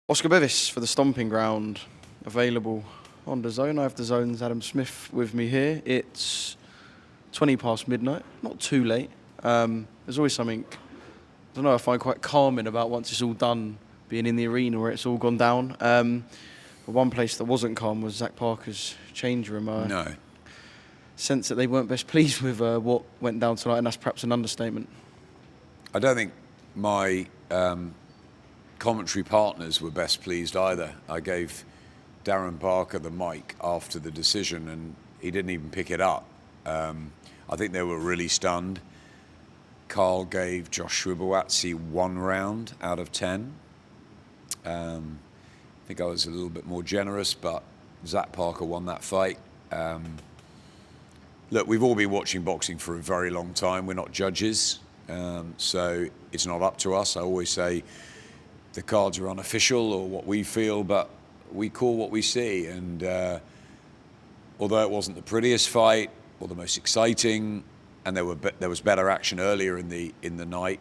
Oscar Bevis for the Stomping Ground, available on DAZN. I have DAZN's Adam Smith with me here. It's 20 past midnight, not too late. There's always something, I don't know, I find quite calming about once it's all done, being in the arena where it's all gone down. But one place that wasn't calm was Zach Parker's change room. No. Sense that they weren't best pleased with what went down tonight, and that's perhaps an understatement. I don't think my commentary partners were best pleased either. I gave Darren Parker the mic after the decision and he didn't even pick it up. I think they were really stunned. Carl gave Joshua Buatsi 1 round out of 10. I think I was a little bit more generous, but Zach Parker won that fight. Look, we've all been watching boxing for a very long time. We're not judges, so it's not up to us. I always say the cards are unofficial or what we feel, but we call what we see. And although it wasn't the prettiest fight or the most exciting, and there was better action earlier in the night,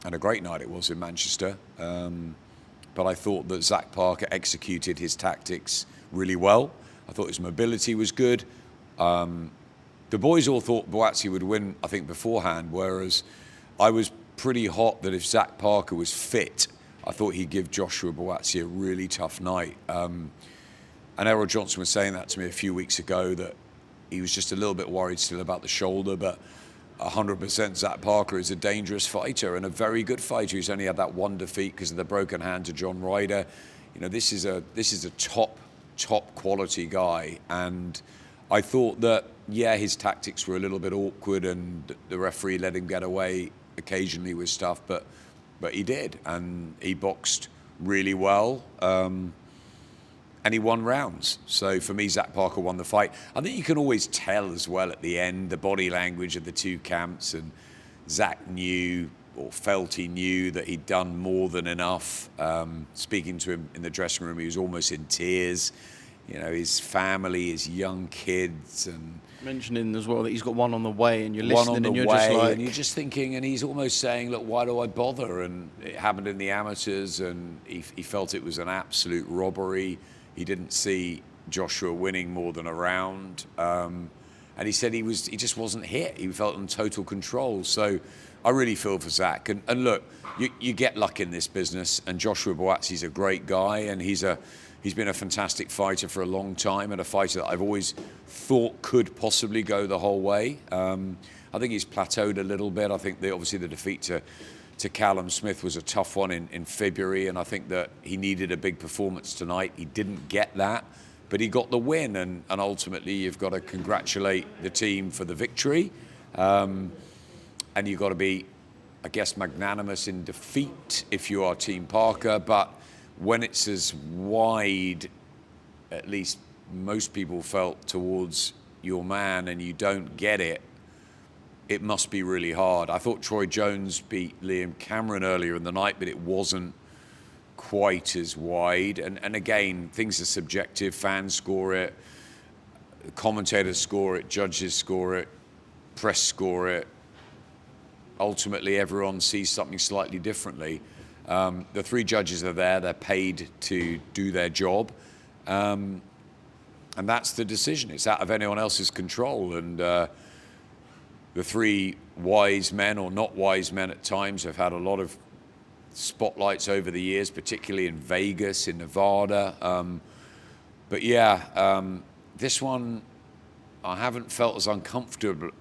and a great night it was in Manchester. But I thought that Zach Parker executed his tactics really well. I thought his mobility was good. The boys all thought Buatsi would win, I think, beforehand, whereas I was pretty hot that if Zach Parker was fit, I thought he'd give Joshua Buatsi a really tough night. And Errol Johnson was saying that to me a few weeks ago, that he was just a little bit worried still about the shoulder, but 100% Zach Parker is a dangerous fighter and a very good fighter. He's only had that one defeat because of the broken hand to John Ryder. You know, this is a top quality guy, and I thought that, yeah, his tactics were a little bit awkward and the referee let him get away occasionally with stuff, but he did, and he boxed really well, and he won rounds. So for me, Zach Parker won the fight. I think you can always tell as well at the end, the body language of the two camps, and Zach knew, or felt he knew, that he'd done more than enough. Speaking to him in the dressing room, he was almost in tears. You know, his family, his young kids, and Mentioning as well that he's got one on the way, and you're listening and you're just like, and you're just thinking, and he's almost saying, look, why do I bother? And it happened in the amateurs, and he felt it was an absolute robbery. He didn't see Joshua winning more than a round, and he said he just wasn't hit. He felt in total control. So I really feel for Zach. And look, you get luck in this business, and Joshua Buatsi's a great guy, and he's been a fantastic fighter for a long time, and a fighter that I've always thought could possibly go the whole way. I think he's plateaued a little bit. I think obviously the defeat to Callum Smith was a tough one in February, and I think that he needed a big performance tonight. He didn't get that, but he got the win, and ultimately you've got to congratulate the team for the victory, and you've got to be, I guess, magnanimous in defeat if you are Team Parker, but when it's as wide, at least most people felt, towards your man, and you don't get it, it must be really hard. I thought Troy Jones beat Liam Cameron earlier in the night, but it wasn't quite as wide. And again, things are subjective. Fans score it, commentators score it, judges score it, press score it. Ultimately, everyone sees something slightly differently. The 3 judges are there, they're paid to do their job, and that's the decision. It's out of anyone else's control, and the 3 wise men, or not wise men at times, have had a lot of spotlights over the years, particularly in Vegas, in Nevada. But yeah, this one, I haven't felt as uncomfortable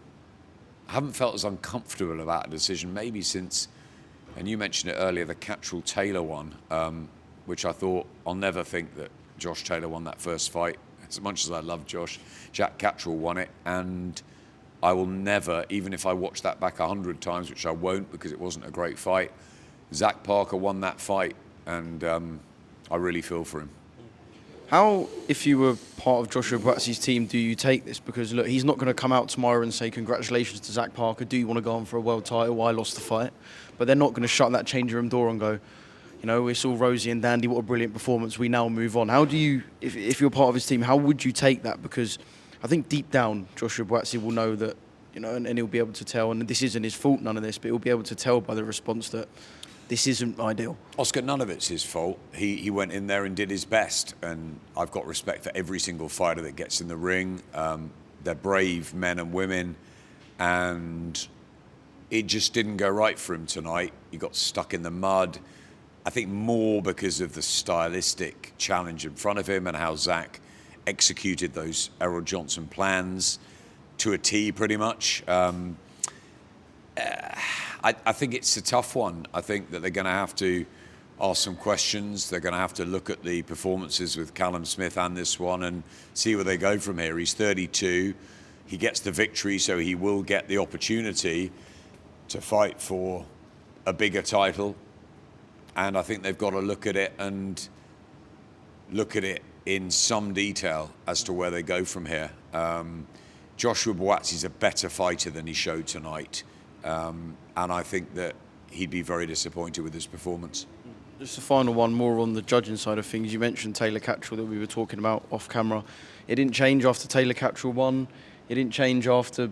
about a decision maybe since, and you mentioned it earlier, the Cattrall-Taylor one, which I thought, I'll never think that Josh Taylor won that first fight. As much as I love Josh, Jack Cattrall won it, and I will never, even if I watch that back 100 times, which I won't because it wasn't a great fight, Zach Parker won that fight, and I really feel for him. how, if you were part of Joshua Buatsi's team, do you take this? Because look, he's not going to come out tomorrow and say congratulations to Zach Parker. Do you want to go on for a world title? I lost the fight, but they're not going to shut that changing room door and go, you know, it's all rosy and dandy. What a brilliant performance. We now move on. How do you, if you're part of his team, how would you take that? Because I think deep down, Joshua Buatsi will know that, you know, and he'll be able to tell. And this isn't his fault, none of this, but he'll be able to tell by the response that this isn't ideal. Oscar, none of it's his fault. He went in there and did his best, and I've got respect for every single fighter that gets in the ring. They're brave men and women, and it just didn't go right for him tonight. He got stuck in the mud. I think more because of the stylistic challenge in front of him and how Zach executed those Errol Johnson plans to a T, pretty much. I think it's a tough one. I think that they're going to have to ask some questions. They're going to have to look at the performances with Callum Smith and this one and see where they go from here. He's 32. He gets the victory, so he will get the opportunity to fight for a bigger title. And I think they've got to look at it and look at it in some detail as to where they go from here. Joshua Buatsi is a better fighter than he showed tonight. And I think that he'd be very disappointed with his performance. Just a final one, more on the judging side of things. You mentioned Taylor Cattrall that we were talking about off camera. It didn't change after Taylor Cattrall won. It didn't change after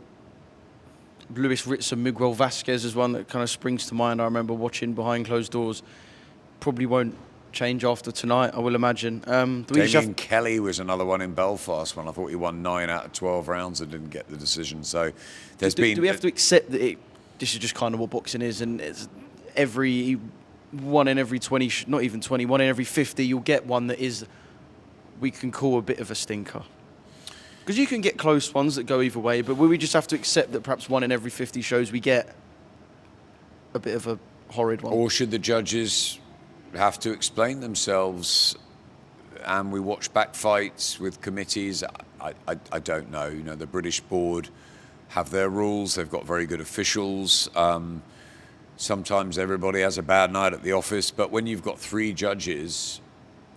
Luis Ritz and Miguel Vasquez is one that kind of springs to mind. I remember watching behind closed doors. Probably won't change after tonight, I will imagine. Damien Kelly was another one in Belfast when I thought he won 9 out of 12 rounds and didn't get the decision. So there's been... Do we have to accept that this is just kind of what boxing is, and it's every 1 in every 20, not even 20, 1 in every 50, you'll get one that is, we can call a bit of a stinker. Because you can get close ones that go either way, but will we just have to accept that perhaps 1 in every 50 shows we get a bit of a horrid one? Or should the judges have to explain themselves and we watch back fights with committees? I don't know. You know, the British board have their rules. They've got very good officials. Sometimes everybody has a bad night at the office, but when you've got 3 judges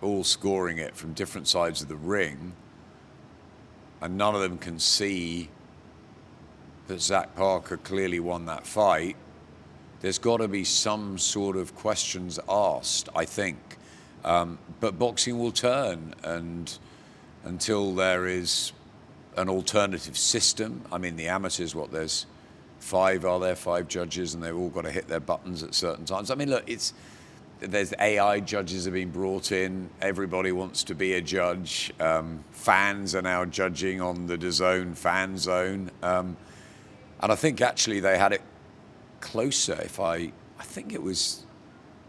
all scoring it from different sides of the ring and none of them can see that Zach Parker clearly won that fight, there's got to be some sort of questions asked, I think. But boxing will turn, and until there is an alternative system, I mean, the amateurs, there's 5 judges, and they've all got to hit their buttons at certain times. I mean, look, there's AI judges have been brought in. Everybody wants to be a judge. Fans are now judging on the DAZN fan zone. And I think actually they had it closer. I think it was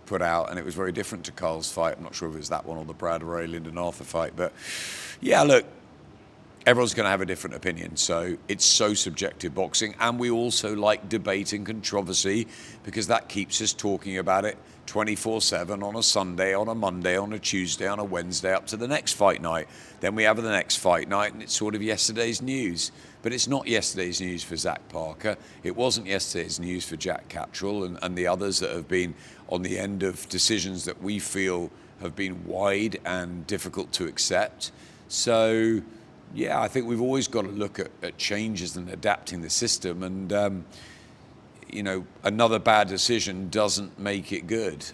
put out, and it was very different to Carl's fight. I'm not sure if it was that one or the Brad Ray Lyndon Arthur fight, but yeah, look, everyone's going to have a different opinion. So it's so subjective, boxing, and we also like debate and controversy because that keeps us talking about it 24/7 on a Sunday, on a Monday, on a Tuesday, on a Wednesday, up to the next fight night. Then we have the next fight night, and it's sort of yesterday's news. But it's not yesterday's news for Zach Parker. It wasn't yesterday's news for Jack Cattrall and the others that have been on the end of decisions that we feel have been wide and difficult to accept. So, yeah, I think we've always got to look at changes and adapting the system. And, you know, another bad decision doesn't make it good.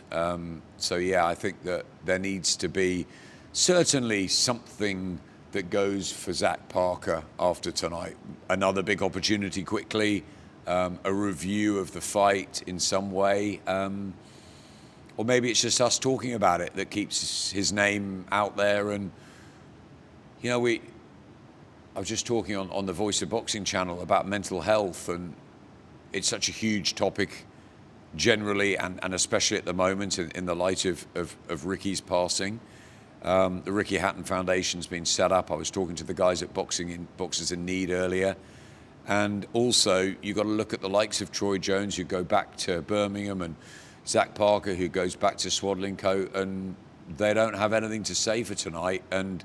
So, yeah, I think that there needs to be certainly something that goes for Zach Parker after tonight. Another big opportunity quickly, a review of the fight in some way, or maybe it's just us talking about it that keeps his name out there. And, you know, I was just talking on the Voice of Boxing channel about mental health, and it's such a huge topic generally and especially at the moment in the light of Ricky's passing. The Ricky Hatton Foundation's been set up. I was talking to the guys at Boxers in Need earlier. And also, you've got to look at the likes of Troy Jones, who go back to Birmingham, and Zach Parker, who goes back to Swaddling Coat, and they don't have anything to say for tonight, and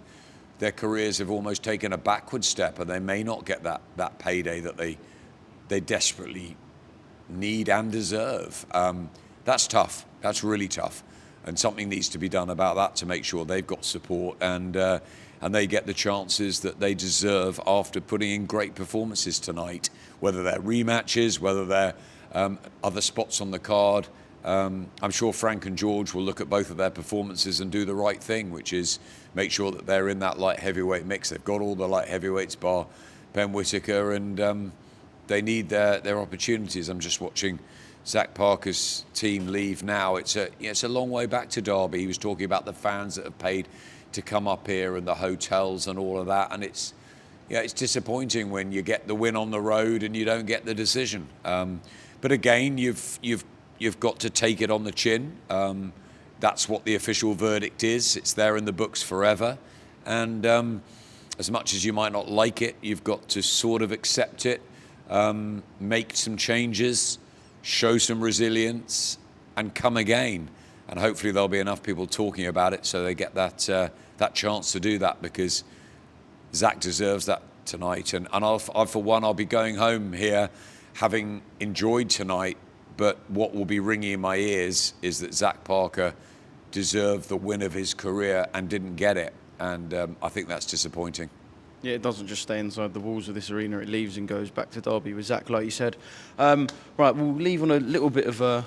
their careers have almost taken a backward step, and they may not get that payday that they desperately need and deserve. That's tough. That's really tough. And something needs to be done about that to make sure they've got support and they get the chances that they deserve after putting in great performances tonight, whether they're rematches, whether they're other spots on the card. I'm sure Frank and George will look at both of their performances and do the right thing, which is make sure that they're in that light heavyweight mix. They've got all the light heavyweights bar Ben Whittaker, and they need their opportunities. I'm just watching Zach Parker's team leave now. It's a long way back to Derby. He was talking about the fans that have paid to come up here and the hotels and all of that, and it's disappointing when you get the win on the road and you don't get the decision. But again, you've got to take it on the chin. That's what the official verdict is. It's there in the books forever, and as much as you might not like it, you've got to sort of accept it, make some changes, show some resilience, and come again. And hopefully there'll be enough people talking about it so they get that chance to do that, because Zach deserves that tonight. And for one, I'll be going home here having enjoyed tonight, but what will be ringing in my ears is that Zach Parker deserved the win of his career and didn't get it. And I think that's disappointing. Yeah, it doesn't just stay inside the walls of this arena. It leaves and goes back to Derby with Zach, like you said. Right, we'll leave on a little bit of a,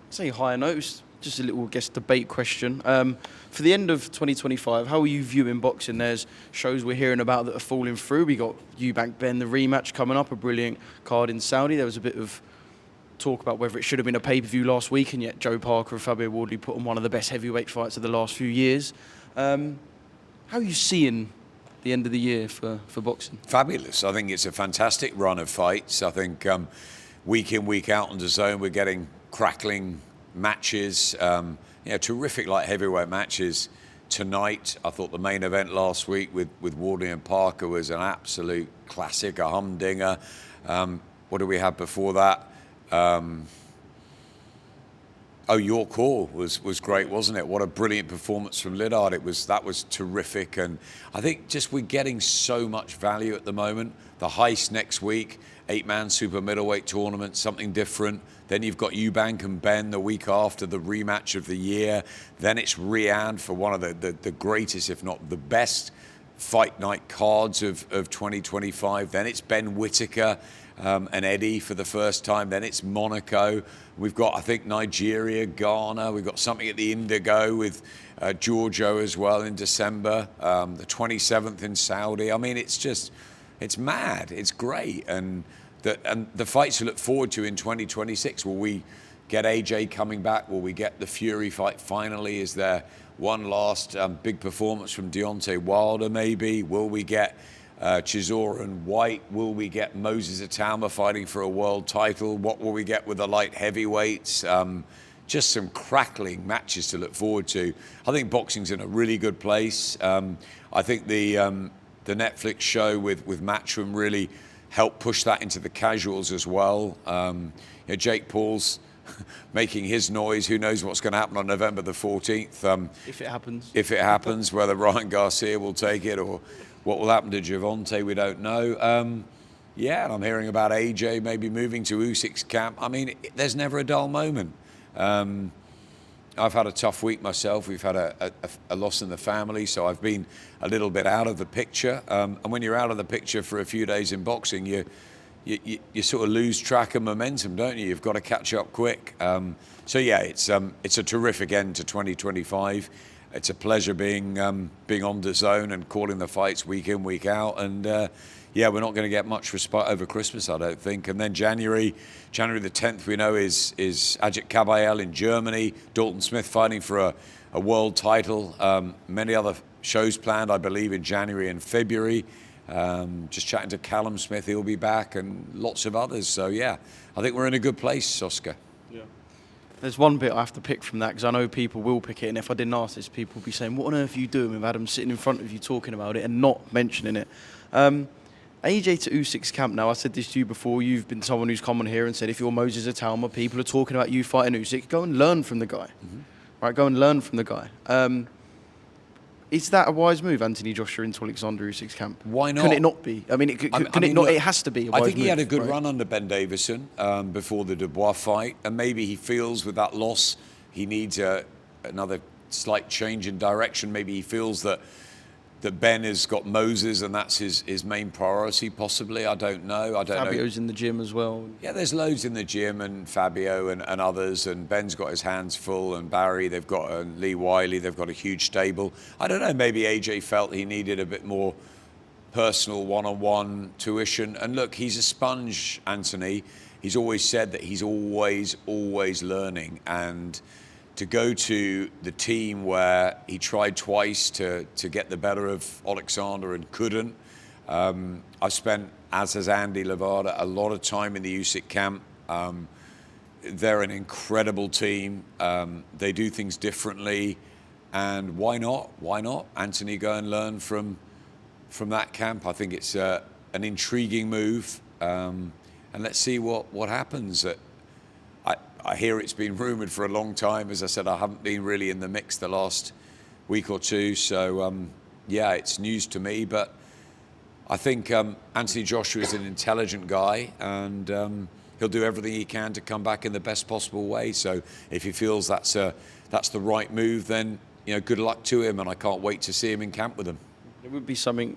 say, higher note. Just a little, I guess, debate question. For the end of 2025, how are you viewing boxing? There's shows we're hearing about that are falling through. We got Eubank Ben, the rematch coming up, a brilliant card in Saudi. There was a bit of talk about whether it should have been a pay-per-view last week, and yet Joe Parker and Fabio Wardley put on one of the best heavyweight fights of the last few years. How are you seeing the end of the year for boxing? Fabulous. I think it's a fantastic run of fights. I think week in, week out on DAZN, we're getting crackling matches, terrific light heavyweight matches tonight. I thought the main event last week with Wardley and Parker was an absolute classic, a humdinger. What do we have before that? Your call was great, wasn't it? What a brilliant performance from Liddard. That was terrific, and I think just we're getting so much value at the moment. The heist next week, 8-man super middleweight tournament, something different. Then you've got Eubank and Ben the week after, the rematch of the year. Then it's Riyadh for one of the greatest, if not the best, fight night cards of 2025. Then it's Ben Whittaker and Eddie for the first time. Then it's Monaco. We've got, I think, Nigeria, Ghana. We've got something at the Indigo with Giorgio as well in December. The 27th in Saudi. I mean, it's mad. It's great. And the fights to look forward to in 2026. Will we get AJ coming back? Will we get the Fury fight finally? Is there one last big performance from Deontay Wilder maybe? Will we get Chisora and White? Will we get Moses Atama fighting for a world title? What will we get with the light heavyweights? Just some crackling matches to look forward to. I think boxing's in a really good place. I think the Netflix show with Matchroom really helped push that into the casuals as well. Jake Paul's making his noise. Who knows what's going to happen on November the 14th? If it happens. If it happens, whether Ryan Garcia will take it or what will happen to Gervonta, we don't know. And I'm hearing about AJ maybe moving to Usyk's camp. I mean, there's never a dull moment. I've had a tough week myself. We've had a loss in the family, so I've been a little bit out of the picture. And when you're out of the picture for a few days in boxing, you sort of lose track of momentum, don't you? You've got to catch up quick. It's a terrific end to 2025. It's a pleasure being on DAZN and calling the fights week in, week out. And we're not going to get much respite over Christmas, I don't think. And then January the 10th, we know is Ajit Kabayel in Germany. Dalton Smith fighting for a world title. Many other shows planned, I believe, in January and February. Just chatting to Callum Smith, he'll be back, and lots of others. So I think we're in a good place, Oscar. Yeah. There's one bit I have to pick from that, because I know people will pick it, and if I didn't ask this, people will be saying, what on earth are you doing with Adam sitting in front of you talking about it and not mentioning it? AJ to Usyk's camp now, I said this to you before, you've been someone who's come on here and said if you're Moses Atama, people are talking about you fighting Usyk, go and learn from the guy. Mm-hmm. Right, go and learn from the guy. Is that a wise move, Anthony Joshua into Oleksandr Usyk's camp? Why not? Can it not be? I mean, it has to be a wise move. I think he had a good right? run under Ben Davison before the Dubois fight, and maybe he feels with that loss he needs another slight change in direction. Maybe he feels that Ben has got Moses and that's his main priority, possibly. I don't know. Fabio's in the gym as well. Yeah, there's loads in the gym, and Fabio and others, and Ben's got his hands full, and Barry, they've got Lee Wiley, they've got a huge stable. I don't know, maybe AJ felt he needed a bit more personal one-on-one tuition. And look, he's a sponge, Anthony. He's always said that he's always learning. And to go to the team where he tried twice to get the better of Oleksandr and couldn't. I've spent, as has Andy Levada, a lot of time in the Usyk camp. They're an incredible team. They do things differently. And why not? Why not? Anthony, go and learn from that camp. I think it's an intriguing move. And let's see what happens. I hear it's been rumoured for a long time. As I said, I haven't been really in the mix the last week or two. So, yeah, it's news to me. But I think Anthony Joshua is an intelligent guy, and he'll do everything he can to come back in the best possible way. So if he feels that's the right move, then good luck to him, and I can't wait to see him in camp with him. It would be something.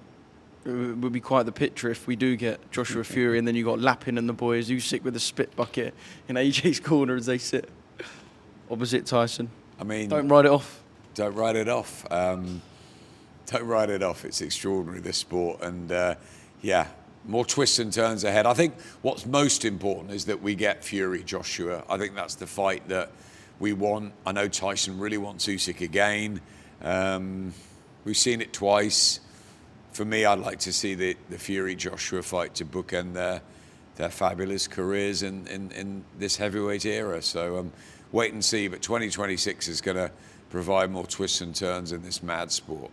It would be quite the picture if we do get Joshua Fury, and then you got Lappin and the boys, Usyk with a spit bucket in AJ's corner as they sit opposite Tyson. I mean, don't write it off. Don't write it off. Don't write it off. It's extraordinary, this sport, and yeah, more twists and turns ahead. I think what's most important is that we get Fury Joshua. I think that's the fight that we want. I know Tyson really wants Usyk again. We've seen it twice. For me, I'd like to see the Fury Joshua fight to bookend their fabulous careers in this heavyweight era. So wait and see. But 2026 is going to provide more twists and turns in this mad sport.